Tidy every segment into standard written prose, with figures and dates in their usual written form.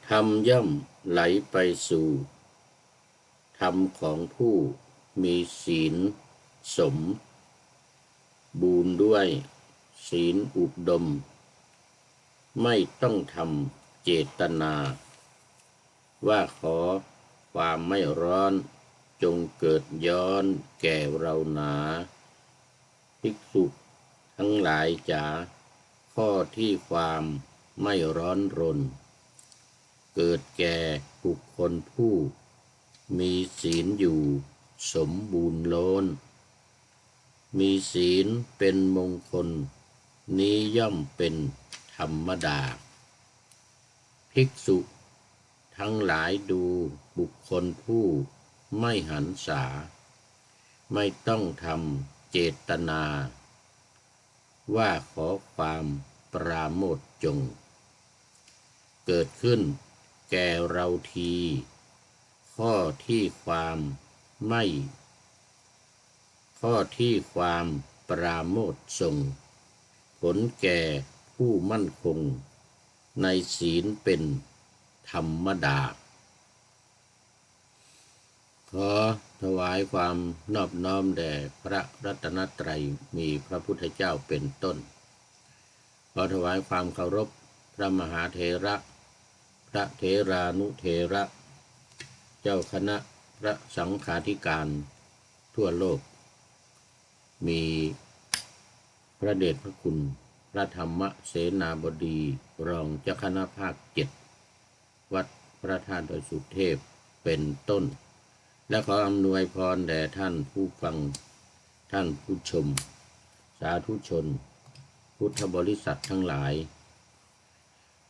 ธรรมย่อมไหลไปสู่ธรรมของผู้มีศีลสมบูรณ์ด้วยศีลอุดมไม่ต้องทำเจตนาว่าขอความไม่ร้อนจงเกิดย้อนแก่เราหนาภิกษุทั้งหลายจ๋าข้อที่ความไม่ร้อนรนเกิดแก่บุคคลผู้มีศีลอยู่สมบูรณ์ล้นมีศีลเป็นมงคลนี้ย่อมเป็นธรรมดาภิกษุทั้งหลายดูบุคคลผู้ไม่หันษาไม่ต้องทำเจตนาว่าขอความปราโมทย์จงเกิดขึ้นแก่เราทีข้อที่ความปราโมทย์ทรงผลแก่ผู้มั่นคงในศีลเป็นธรรมดาขอถวายความนอบน้อมแด่พระรัตนตรัยมีพระพุทธเจ้าเป็นต้นขอถวายความเคารพพระมหาเถระพระเถรานุเถระเจ้าคณะพระสังฆาธิการทั่วโลกมีพระเดชพระคุณพระธรรมเสนาบดีรองเจ้าคณะภาค7วัดพระธาตุดอยสุเทพเป็นต้นและขออำนวยพรแด่ท่านผู้ฟังท่านผู้ชมสาธุชนพุทธบริษัททั้งหลาย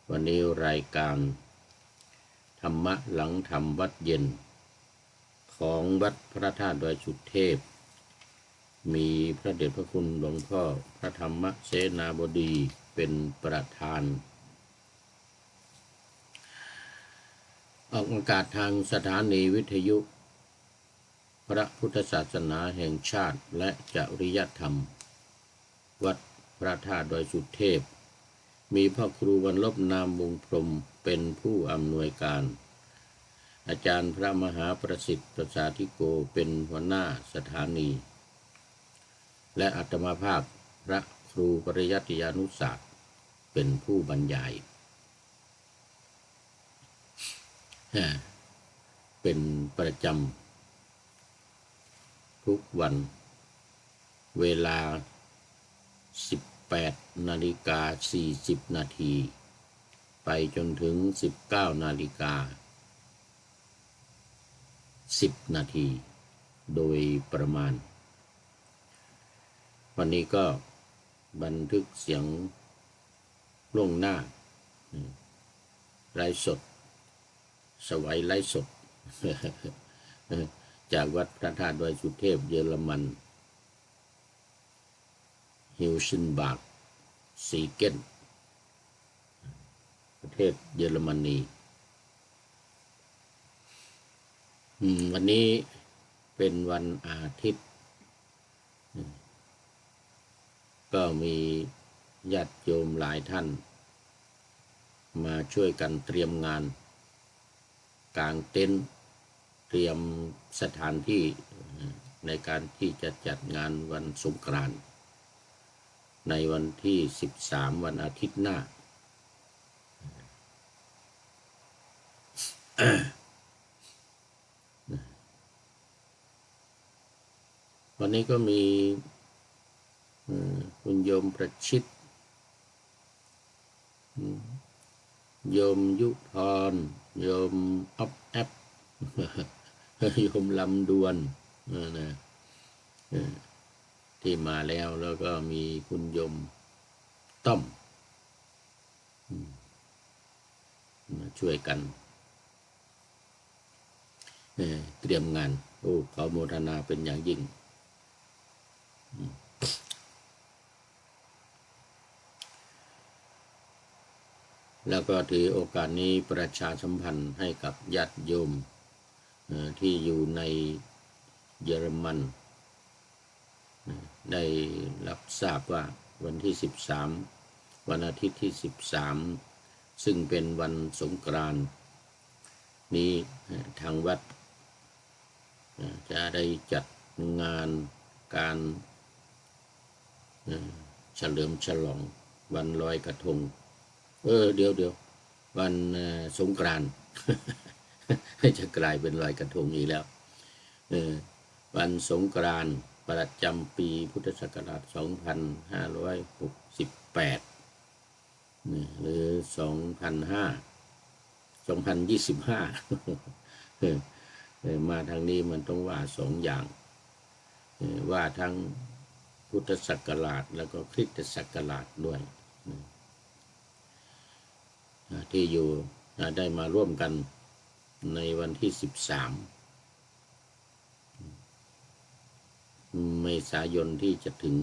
วันนี้รายการธรรมะหลังธรรมวัดเย็นของวัดพระธาตุดอยสุเทพมีพระเดชพระคุณหลวงพ่อพระธรรมเสนาบดีเป็นประธานออกอากาศทางสถานีวิทยุพระพุทธศาสนาแห่งชาติและจริยธรรมวัดพระธาตุดอยสุเทพมีพ่อครูวรรณลบนามวงพรหมเป็นผู้อำนวยการอาจารย์พระมหาประสิทธิ์ประสาธิโกเป็นหัวหน้าสถานีและอาตมาภาพพระครูปริยัติยานุศาสตร์เป็นผู้บรรยายเป็นประจำทุกวันเวลา 18:40 นาทีไปจนถึง 19:10 นาทีโดยประมาณวันนี้ก็บันทึกเสียงล่วงหน้าไลฟ์สดสวัยไลฟ์สด จากวัดพระธาตุดอยสุเทพเยอรมันฮิลซินบาร์กซีเกนประเทศเยอรมนีวันนี้เป็นวันอาทิตย์ก็มีญาติโยมหลายท่านมาช่วยกันเตรียมงานกางเต็นท์เตรียมสถานที่ในการที่จะจัดงานวันสงกรานต์ในวันที่13วันอาทิตย์หน้า วันนี้ก็มีคุณโยมประชิตโยมยุพรโยมอ๊อบแอปโยมลำดวนนะที่มาแล้วก็มีคุณโยมต้อมมาช่วยกันเตรียมงานขอโมทนาเป็นอย่างยิ่งแล้วก็ถือโอกาสนี้ประชาสัมพันธ์ให้กับญาติโยมที่อยู่ในเยอรมันได้รับทราบว่าวันที่13วันอาทิตย์ที่13ซึ่งเป็นวันสงกรานต์ นี้ทางวัดจะได้จัดงานการเฉลิมฉลองวันลอยกระทงเดี๋ยววันสงกรานต์ จะกลายเป็นลอยกระทงอีกแล้ววันสงกรานต์ประจำปีพุทธศักราช 2568 หรือ 2025 มาทางนี้มันต้องว่าสองอย่างว่าทั้งพุทธศักราชแล้วก็คริสตศักราชด้วยที่อยู่ได้มาร่วมกันในวันที่ 13 เมษายนที่จะถึง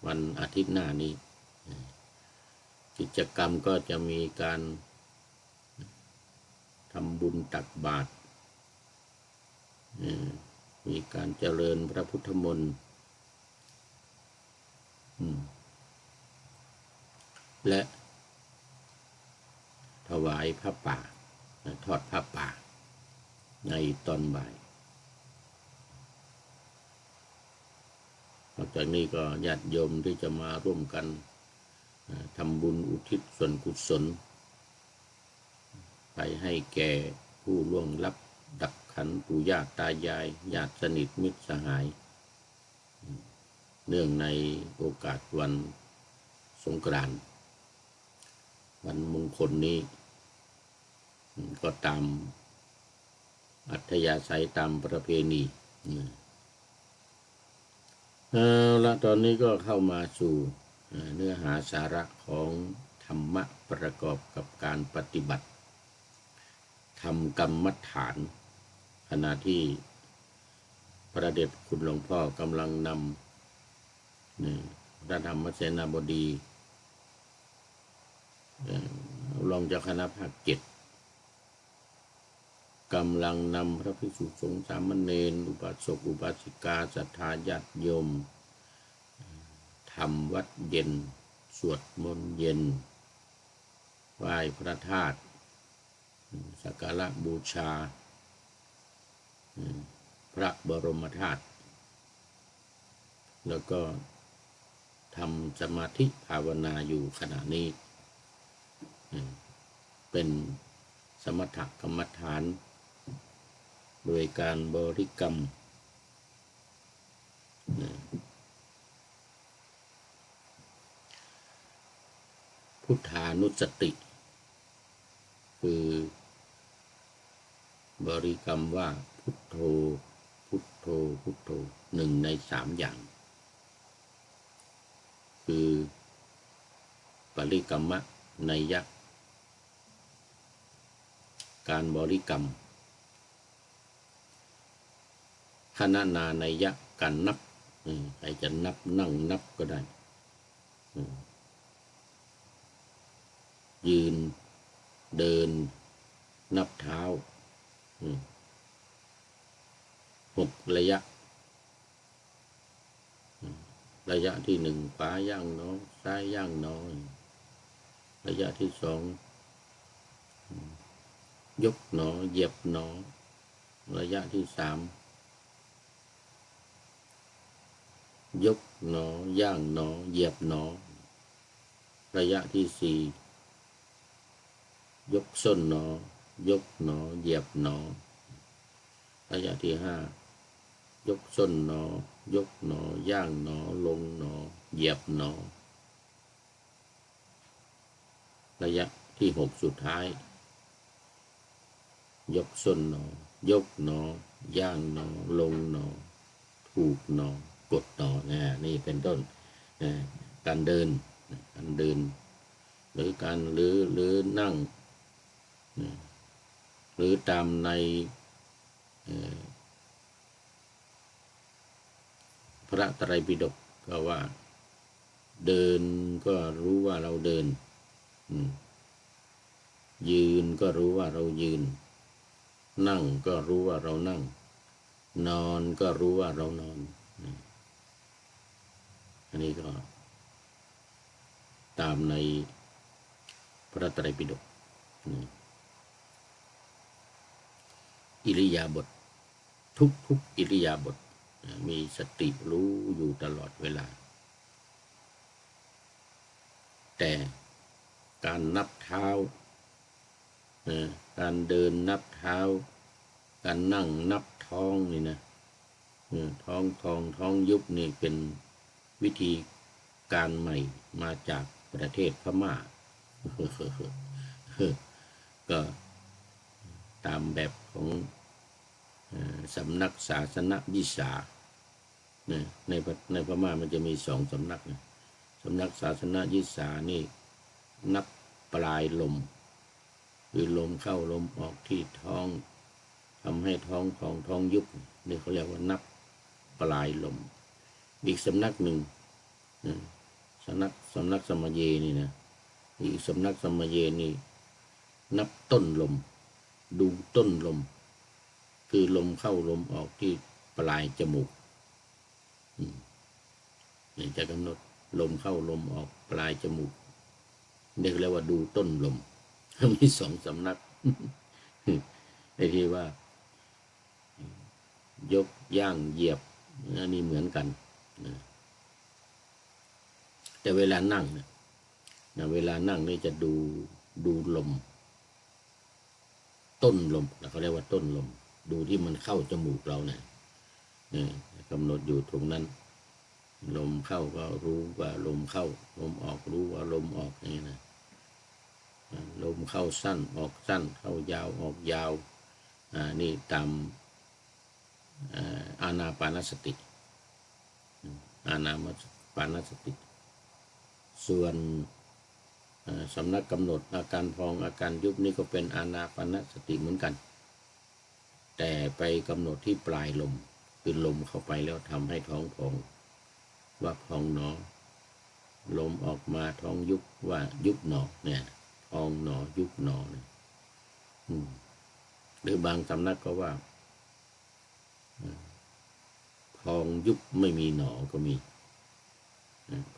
วันอาทิตย์หน้านี้กิจกรรมก็จะมีการทำบุญตักบาตรมีการเจริญพระพุทธมนต์และถวายผ้าป่าทอดผ้าป่าในตอนบ่ายนอกจากนี้ก็ญาติโยมที่จะมาร่วมกันทำบุญอุทิศส่วนกุศลไปให้แก่ผู้ล่วงลับดับขันปู่ย่าตายายญาติสนิทมิตรสหายเนื่องในโอกาสวันสงกรานต์วันมงคลนี้ก็ตามอัธยาศัยตามประเพณีและตอนนี้ก็เข้ามาสู่เนื้อหาสาระของธรรมะประกอบกับการปฏิบัติทำกรรมฐานขณะที่พระเดชคุณหลวงพ่อกำลังนำพระธรรมเสนาบดีรองเจ้าคณะภาค 7กำลังนำพระภิกษุสงฆ์สามเณรอุบาสกอุบาสิกาศรัทธาญาติโยมทำวัดเย็นสวดมนต์เย็นไหว้พระธาตุสักการะบูชาพระบรมธาตุแล้วก็ทำสมาธิภาวนาอยู่ขณะนี้เป็นสมถกรรมฐานโดยการบริกรรมพุทธานุสติคือบริกรรมว่าพุทโธพุทโธพุทโธหนึ่งในสามอย่างคือปริกรรมะนัยยะการบริกรรมขณนานัยยะการนับใครจะนับนั่งนับก็ได้ยืนเดินนับเท้า6 ระยะที่ 1ขวาย่างหนอซ้ายย่างหนอระยะที่ 2ยกหนอเหยียบหนอระยะที่ 3ยกหนอย่างหนอเหยียบหนอระยะที่ 4ยกส้นหนอยกหนอเหยียบหนอระยะที่ 5ยกส้นหนอยกหนอย่างหนอลงหนอเหยียบหนอระยะที่ 6สุดท้ายยกส้นหนอยกหนอย่างหนอลงหนอถูกหนอกดหนอนี่เป็นต้นการเดินหรือการหรือนั่งหรือตามในพระไตรปิฎกก็ว่าเดินก็รู้ว่าเราเดินยืนก็รู้ว่าเรายืนนั่งก็รู้ว่าเรานั่งนอนก็รู้ว่าเรานอนอันนี้ก็ตามในพระไตรปิฎก อิริยาบถทุกอิริยาบถมีสติรู้อยู่ตลอดเวลาแต่การนับเท้าการเดินนับเท้าการนั่งนับท้องนี่นะท้องยุบนี่เป็นวิธีการใหม่มาจากประเทศพม่า ก็ตามแบบของสำนักศาสนวิสาในพม่ามันจะมี2 สำนักนะสำนักศาสนวิสานี่นับปลายลมคือลมเข้าลมออกที่ท้องทำให้ท้องยุบนี่เขาเรียกว่านับปลายลมอีกสำนักหนึ่งสำนักสมเยนี่นะอีกสำนักสมเยนี่นับต้นลมดูต้นลมคือลมเข้าลมออกที่ปลายจมูกนี่จะกำหนดลมเข้าลมออกปลายจมูกเรียกว่าดูต้นลมมี2 สำนักไอ้ที่ว่ายกย่างเหยียบนี่เหมือนกันแต่เวลานั่งเวลานั่งนี่จะดูลมต้นลมเขาเรียกว่าต้นลมดูที่มันเข้าจมูกเราเนี่ยกำหนดอยู่ตรงนั้นลมเข้าก็รู้ว่าลมเข้าลมออกรู้ว่าลมออกนี่นะลมเข้าสั้นออกสั้นเข้ายาวออกยาวนี่ตามอานาปานสติอานาปานสติส่วนสำนักกำหนดอาการพองอาการยุบนี่ก็เป็นอานาปานสติเหมือนกันแต่ไปกำหนดที่ปลายลมคือลมเข้าไปแล้วทำให้ท้องพองว่าพองหนอลมออกมาท้องยุบว่ายุบหนอเนี่ยพองหนอยุบหนอเนี่ยหรือบางสำนักก็ว่าพองยุบไม่มีหนอก็มี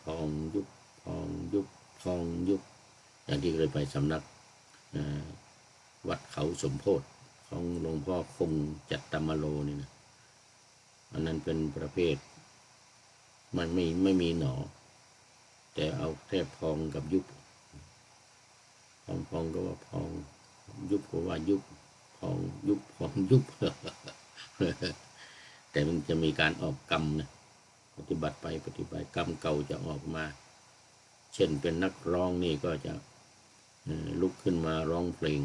พองยุบพองยุบพองยุบอย่างที่เคยไปสำนักวัดเขาสมโพธิของหลวงพ่อคงจัตตมโลนี่นะอันนั้นเป็นประเภทมันไม่มีหนอแต่เอาแค่พองกับยุบพองก็ว่าพองยุบก็ว่ายุบพองยุบพองยุบ แต่มันจะมีการออกกรรมนะปฏิบัติไปปฏิบัติกรรมเก่าจะออกมาเช่นเป็นนักร้องนี่ก็จะลุกขึ้นมาร้องเพลง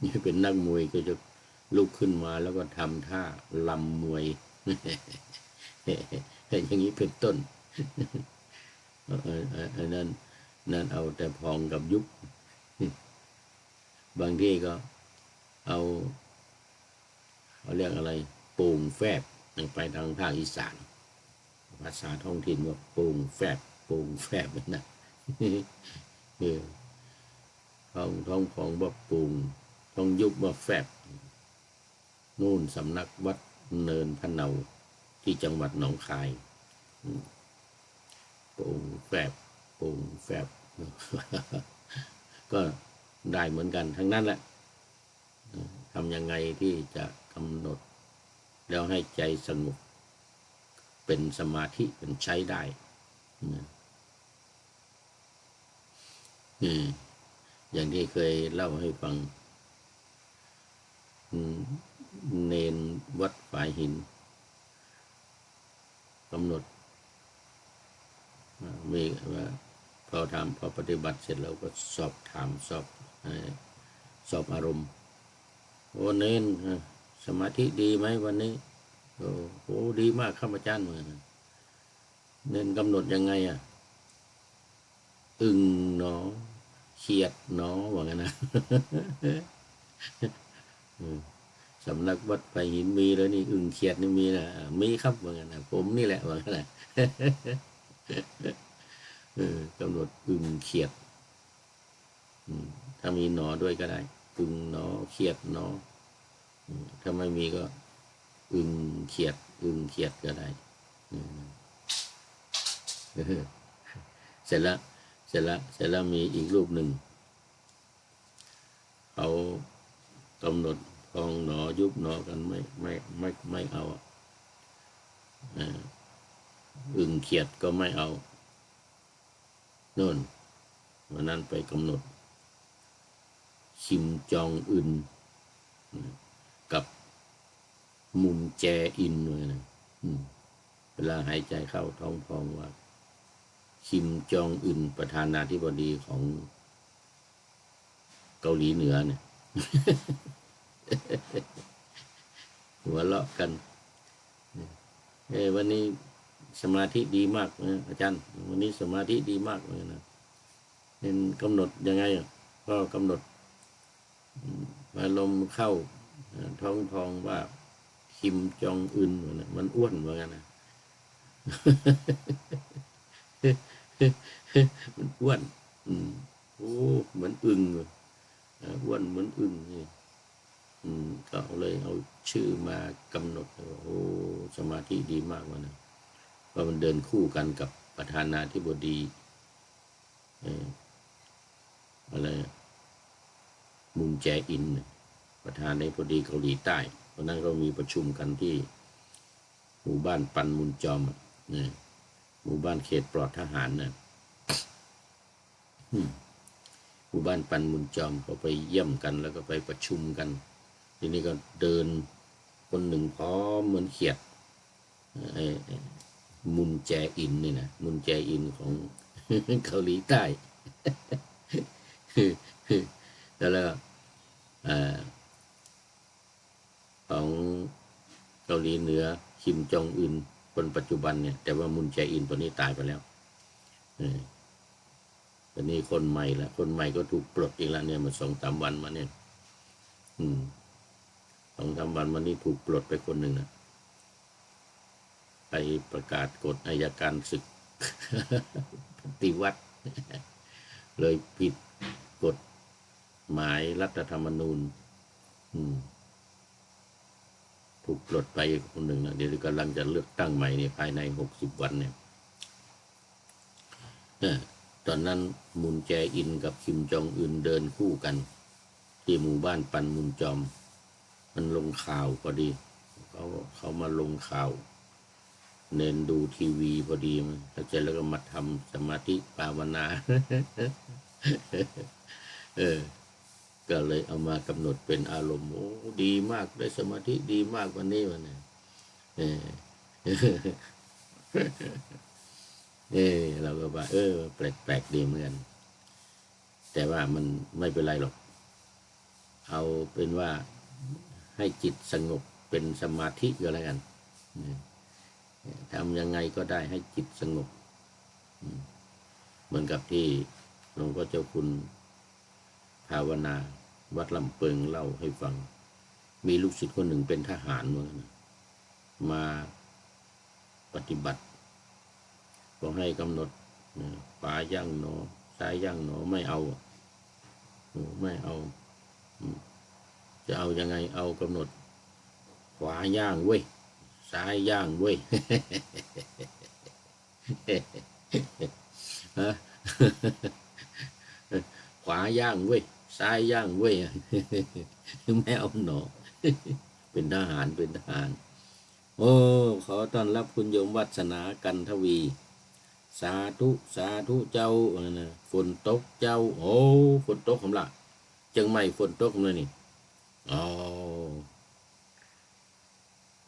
นี่เป็นนักมวยก็จะลุกขึ้นมาแล้วก็ทำท่าลำมวย อย่างนี้เป็นต้นนั่นเอาแต่พองกับยุบบางที่ก็เอาเรียกอะไรปูงแฟบไปทางภาคอีสานภาษาท้องถิ่นว่าปูงแฟบนะท้องพองว่าปูงท้องยุบว่าแฟบนู่นสำนักวัดเนินพะเนาที่จังหวัดหนองคายปูงแฟบก็ได้เหมือนกันทั้งนั้นแหละทำยังไงที่จะกำหนดแล้วให้ใจสงบเป็นสมาธิเป็นใช้ได้อย่างที่เคยเล่าให้ฟังเนนวัดฝายหินกำหนดมีว่าพอปฏิบัติเสร็จแล้วก็สอบถามสอบอารมณ์โอ้เนนสมาธิดีไหมวันนี้โอ้ดีมากข้าพเจ้าเหมือนเนนกำหนดยังไงอึ่งหนอเขียดหนอว่างั้นนะสำนักวัดไผ่หินมีแล้วนี่อึ่งเขียดนี่มีนะมีครับว่างั้นนะผมนี่แหละว่างั้นนะกำหนดอึ่งเขียดถ้ามีหนอด้วยก็ได้อึ่งหนอเขียดหนอถ้าไม่มีก็อึ่งเขียดก็ได้เสร็จแล้วมีอีกรูปหนึ่งเขากำหนดพ พองหนอยุบหนอกันไม่เอาอึ่งเขียดก็ไม่เอาโน่นวันนั้นไปกำหนดคิมจองอึนกับมุนแจอินเลยนะเวลาหายใจเข้าท้องพองว่าคิมจองอึนประธานาธิบดีของเกาหลีเหนือเนี่ย หัวเราะกันวันนี้สมาธิดีมากนะอาจารย์วันนี้สมาธิดีมากเลยนะเป็นกำหนดยังไงก็กำหนดลมเข้าท้องพองว่าคิมจองอึนมันอ้วนเหมือนกันนะ มันอ้วนโอ้เหมือนอึ่งอ้วนเหมือนอึ่งนี่ก็เลยเอาชื่อมากำหนดโอ้สมาธิดีมากนะเพราะมันเดินคู่กันกับประธานาธิบดีอะไรมุนแจอินประธานาธิบดีเกาหลีใต้เพราะนั้นก็มีประชุมกันที่หมู่บ้านปันมุนจอมหมู่บ้านเขตปลอดทหารนะหมู่บ้านปันมุนจอมก็ไปเยี่ยมกันแล้วก็ไปประชุมกันทีนี้ก็เดินคนหนึ่งพร้อมเหมือนเขียดมุนแจอินนี่นะมุนแจอินของเกาหลีใต้แล้วของเกาหลีเหนือคิมจองอึนคนปัจจุบันเนี่ยแต่ว่ามุนแจอินตัวนี้ตายไปแล้วตอนนี้คนใหม่ละคนใหม่ก็ถูกปลดอีกแล้วเนี่ยมา2-3 วันมาเนี่ย2-3 วันมานี้ถูกปลดไปคนหนึ่งนะไปประกาศกฎอัยการศึกปฏิวัติเลยผิดกฎหมายรัฐธรรมนูญถูกปลดไปคนหนึ่งนะเดี๋ยวกำลังจะเลือกตั้งใหม่เนี่ยภายใน60 วันเนี่ยตอนนั้นมุนแจอินกับคิมจองอึนเดินคู่กันที่หมู่บ้านปันมุนจอมมันลงข่าวพอดีเขามาลงข่าวเน้นดูทีวีพอดีมันแล้วก็มาทำสมาธิภาวนาก็เลยเอามากำหนดเป็นอารมณ์โอ้ดีมากได้สมาธิดีมากวันนี้วันนี้เราก็ว่าแปลกดีเหมือนกันแต่ว่ามันไม่เป็นไรหรอกเอาเป็นว่าให้จิตสงบเป็นสมาธิก็แล้วกันทำยังไงก็ได้ให้จิตสงบเหมือนกับที่หลวงพ่อเจ้าคุณภาวนาวัดลำเปิงเล่าให้ฟังมีลูกศิษย์คนหนึ่งเป็นทหารมาปฏิบัติบอกให้กำหนดขวาย่างหนอซ้ายย่างหนอไม่เอาจะเอายังไงเอากำหนดขวาย่างเว้ยซ้ายย่างเว้ยขวาย่างเว้ยซ้ายย่างเว้ยไม่เอาหนอเป็นทหารโอ้ขอต้อนรับคุณโยมวัฒนากันทวีสาธุเจ้าฝนตกเจ้าโอ้ฝนตกผมละจังไม่ฝนตกเลยนี่อ๋อ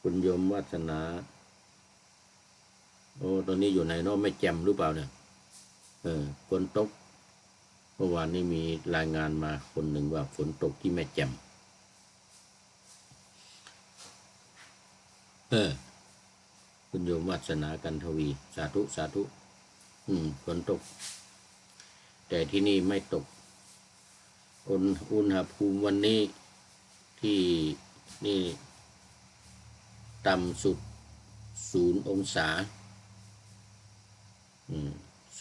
คุณโยมวัฒนาโอ้ตอนนี้อยู่ไหนเนาะไม่แจ่มหรือเปล่าเนี่ยฝนตกเมื่อวานนี้มีรายงานมาคนหนึ่งว่าฝนตกที่แม่แจ่มคุณโยมวัฒนากันทวีสาธุฝนตกแต่ที่นี่ไม่ตกอุณหภูมิวันนี้ที่นี่ต่ำสุด0 องศา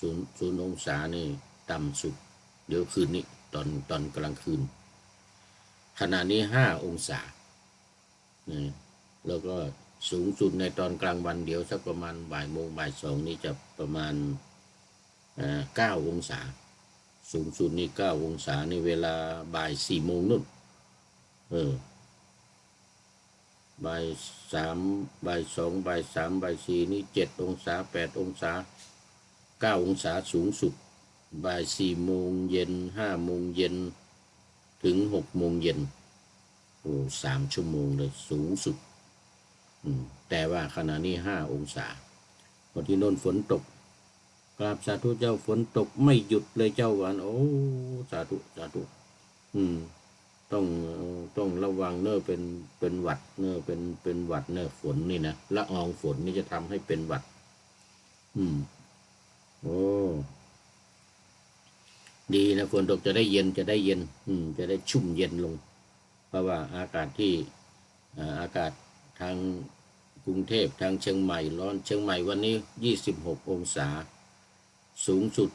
0 องศานี่ต่ำสุดเดี๋ยวคืนนี้ตอนกลางคืนขณะนี้5 องศาแล้วก็สูงสุดในตอนกลางวันเดี๋ยวสักประมาณบ่ายโมงบ่ายสองนี่จะประมาณ9 องศาสูงสุดนี่9 องศาในเวลาบ่าย4 โมงนู่น บ่ายสามบ่ายสองบ่ายสามบ่ายสี่นี่7 องศา8 องศา9 องศาสูงสุดบ่าย4 โมงเย็น5 โมงเย็นถึง6 โมงเย็นโอ้3 ชั่วโมงเลยสูงสุดแต่ว่าขณะนี้5 องศาพอที่โน่นฝนตกกราบสาธุเจ้าฝนตกไม่หยุดเลยเจ้าวันโอ้สาธุสาธุต้องต้องระวังเนอะเป็นหวัดเนอะเป็นหวัดเนอะฝนนี่นะละอองฝนนี่จะทำให้เป็นหวัดโอ้ดีนะฝนตกจะได้เย็นจะได้ชุ่มเย็นลงเพราะว่าอากาศที่อากาศทางกรุงเทพทางเชียงใหม่ร้อนเชียงใหม่วันนี้26 องศาสูงสุด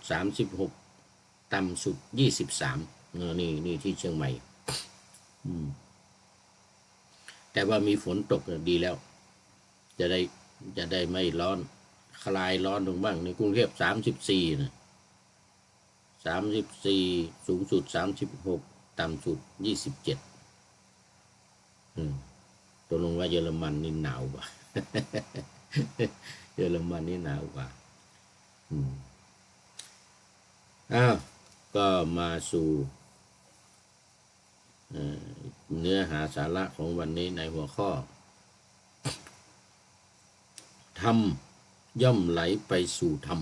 36ต่ำสุด23นี่ที่เชียงใหม่แต่ว่ามีฝนตกดีแล้วจะได้ไม่ร้อนคลายร้อนลงบ้างในกรุงเทพ34นะ34สูงสุด36ต่ำสุด27ตกลงว่าเยอรมันนี่หนาวกว่า เยอรมันนี่หนาวกว่าก็มาสู่เนื้อหาสาระของวันนี้ในหัวข้อธรรมย่อมไหลไปสู่ธรรม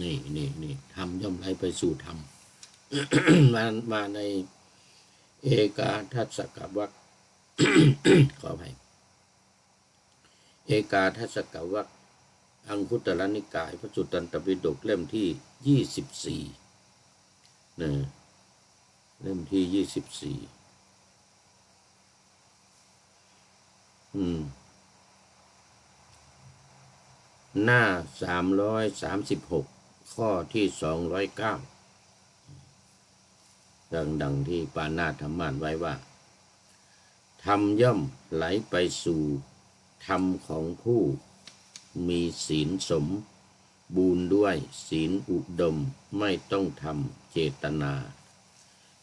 นี่ธรรมย่อมไหลไปสู่ธรรม มาในเอกาทัศกวรรค ขออภัยเอกาทัศกวรรคอังคุตรนิกายพระสุตตันตปิฎกเล่มที่24เล่มที่24หน้า336ข้อที่209ดังที่ปานาธรรมานไว้ว่าธรรมย่อมไหลไปสู่ธรรมของผู้มีศีลสมบูรณ์ด้วยศีลอุดมไม่ต้องทำเจตนา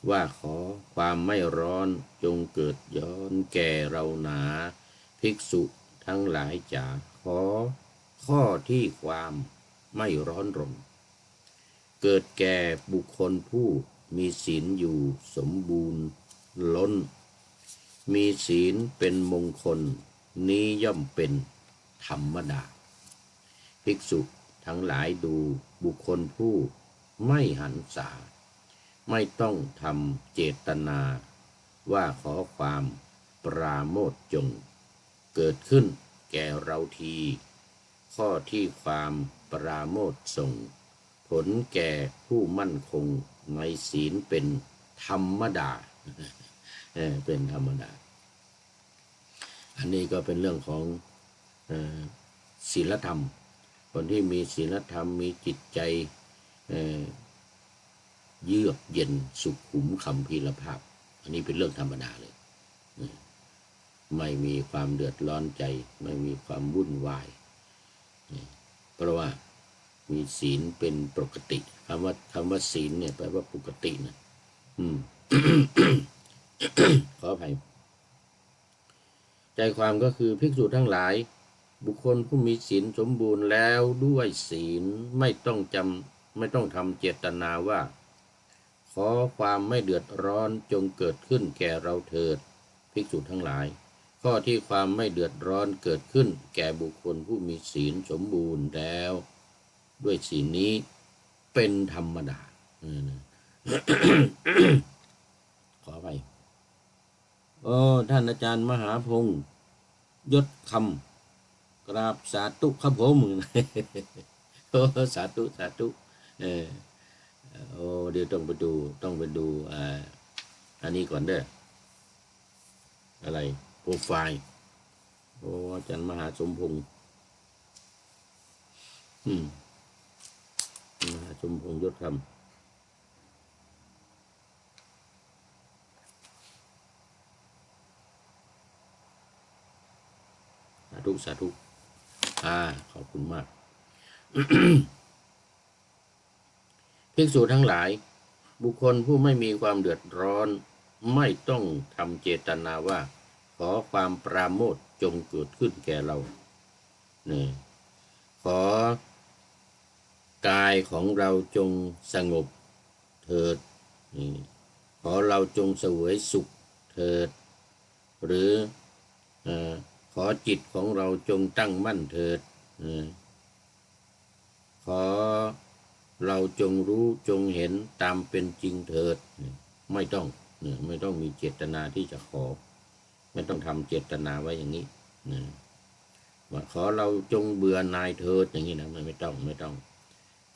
ว่าขอความไม่ร้อนจงเกิดย้อนแก่เราหนาภิกษุทั้งหลายจ๋าขอข้อที่ความไม่ร้อนรนเกิดแก่บุคคลผู้มีศีลอยู่สมบูรณ์ล้นมีศีลเป็นมงคลนี้ย่อมเป็นธรรมดาภิกษุทั้งหลายดูบุคคลผู้ไม่หันษาไม่ต้องทำเจตนาว่าขอความปราโมทย์จงเกิดขึ้นแก่เราทีข้อที่ความปราโมทย์ส่งผลแก่ผู้มั่นคงในศีลเป็นธรรมดาเป็นธรรมดาอันนี้ก็เป็นเรื่องของศีลธรรมคนที่มีศีลธรรมมีจิตใจเยือกเย็นสุขุมคัมภีรภาพอันนี้เป็นเรื่องธรรมดาเลยไม่มีความเดือดร้อนใจไม่มีความวุ่นวายเพราะว่ามีศีลเป็นปกติคำว่าศีลเนี่ยแปลว่าปกตินะ ขออภัยใจความก็คือภิกษุทั้งหลายบุคคลผู้มีศีลสมบูรณ์แล้วด้วยศีลไม่ต้องทำเจตนาว่าขอความไม่เดือดร้อนจงเกิดขึ้นแก่เราเถิดภิกษุทั้งหลายข้อที่ความไม่เดือดร้อนเกิดขึ้นแก่บุคคลผู้มีศีลสมบูรณ์แล้วด้วยศีลนี้เป็นธรรมดา ขอไปท่านอาจารย์มหาพงษ์ยศคำกราบสาธุครับผมสาธุเดี๋ยวต้องไปดูอันนี้ก่อนเด้ออะไรโปรไฟล์อาจารย์มหาสมพงษ์มหาสมพงษ์ยศคำสาธุขอบคุณมาก ภิกษุทั้งหลายบุคคลผู้ไม่มีความเดือดร้อนไม่ต้องทำเจตนาว่าข ขอความปราโมทย์จงเกิดขึ้นแก่เราเนี่ยขอกายของเราจงสงบเถิดนี่ขอเราจงเสวยสุขเถิดหรือขอจิตของเราจงตั้งมั่นเถิดขอเราจงรู้จงเห็นตามเป็นจริงเถิดไม่ต้องมีเจตนาที่จะขอไม่ต้องทำเจตนาไว้อย่างนี้ว่าขอเราจงเบื่อหน่ายเถิดอย่างนี้นะไม่ต้อง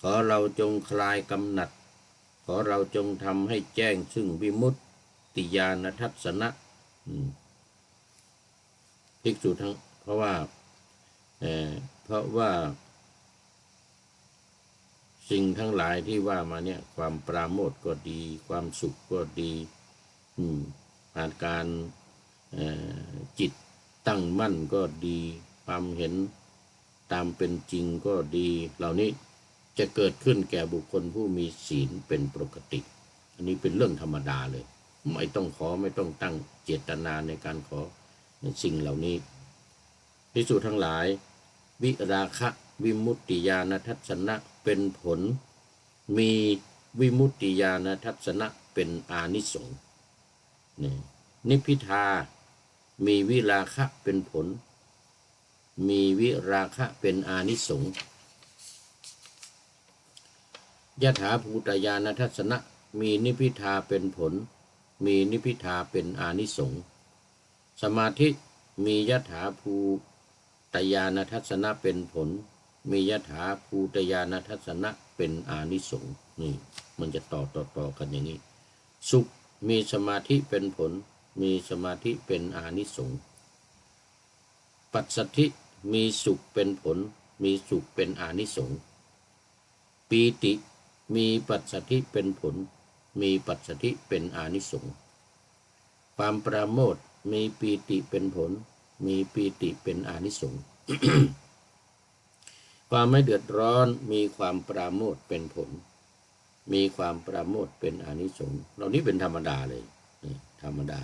ขอเราจงคลายกำหนัดขอเราจงทำให้แจ้งซึ่งวิมุตติญาณทัศนะภิกษุทั้งเพราะว่าสิ่งทั้งหลายที่ว่ามาเนี่ยความปราโมทย์ก็ดีความสุขก็ดีอาการจิตตั้งมั่นก็ดีความเห็นตามเป็นจริงก็ดีเหล่านี้จะเกิดขึ้นแก่บุคคลผู้มีศีลเป็นปกติอันนี้เป็นเรื่องธรรมดาเลยไม่ต้องขอไม่ต้องตั้งเจตนาในการขอสิ่งเหล่านี้ภิกษุทั้งหลายวิราคะวิมุตติญาณทัศนะเป็นผลมีวิมุตติญาณทัศนะเป็นอานิสงส์นิพพิทามีวิราคะเป็นผลมีวิราคะเป็นอานิสงส์ยถาภูตญาณทัศนะมีนิพพิทาเป็นผลมีนิพพิทาเป็นอานิสงส์สมาธิมียถาภูตญาณทัศนะเป็นผลมียถาภูตญาณทัศนะเป็นอานิสงส์นี่มันจะต่อกันอย่างนี้สุขมีสมาธิเป็นผลมีสมาธิเป็นอานิสงส์ปัสสัทธิมีสุขเป็นผลมีสุขเป็นอานิสงส์ปีติมีปัสสัทธิเป็นผลมีปัสสัทธิเป็นอานิสงส์ความปราโมทย์มีปีติเป็นผลมีปีติเป็นอานิสงส์ ความไม่เดือดร้อนมีความปราโมทย์เป็นผลมีความปราโมทย์เป็นอานิสงส์เหล่านี้เป็นธรรมดาเลยธรรมดา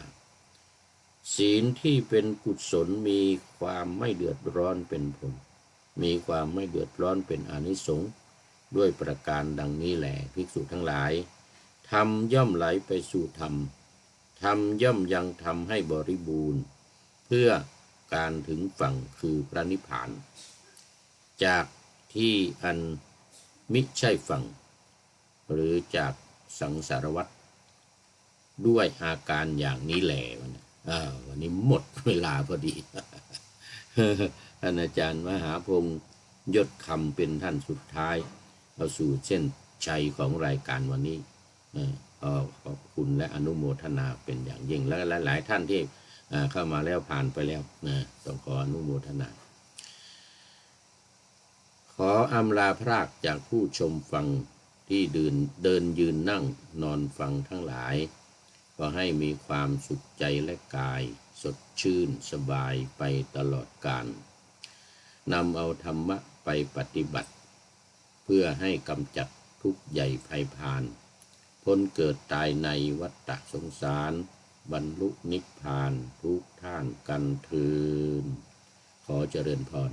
ศีลที่เป็นกุศลมีความไม่เดือดร้อนเป็นผลมีความไม่เดือดร้อนเป็นอานิสงส์ด้วยประการดังนี้แหละภิกษุทั้งหลายธรรมย่อมไหลไปสู่ธรรมธรรมย่อมยังธรรมให้บริบูรณ์เพื่อการถึงฝั่งคือพระนิพพานจากที่อันมิใช่ฝั่งหรือจากสังสารวัฏด้วยอาการอย่างนี้แหละวันนี้หมดเวลาพอดี ท่านอาจารย์มหาพงษ์ยศคำเป็นท่านสุดท้ายเอาสู่เส้นชัยของรายการวันนี้ขอบคุณและอนุโมทนาเป็นอย่างยิ่งและหลายท่านที่เข้ามาแล้วผ่านไปแล้วต้องขออนุโมทนาขออำลาพรากจากผู้ชมฟังที่เดินยืนนั่งนอนฟังทั้งหลายขอให้มีความสุขใจและกายสดชื่นสบายไปตลอดกาลนำเอาธรรมะไปปฏิบัติเพื่อให้กำจัดทุกข์ใหญ่ภัยพานพ้นเกิดตายในวัฏฏสงสารบรรลุนิพพานทุกท่านกันเถิดขอเจริญพร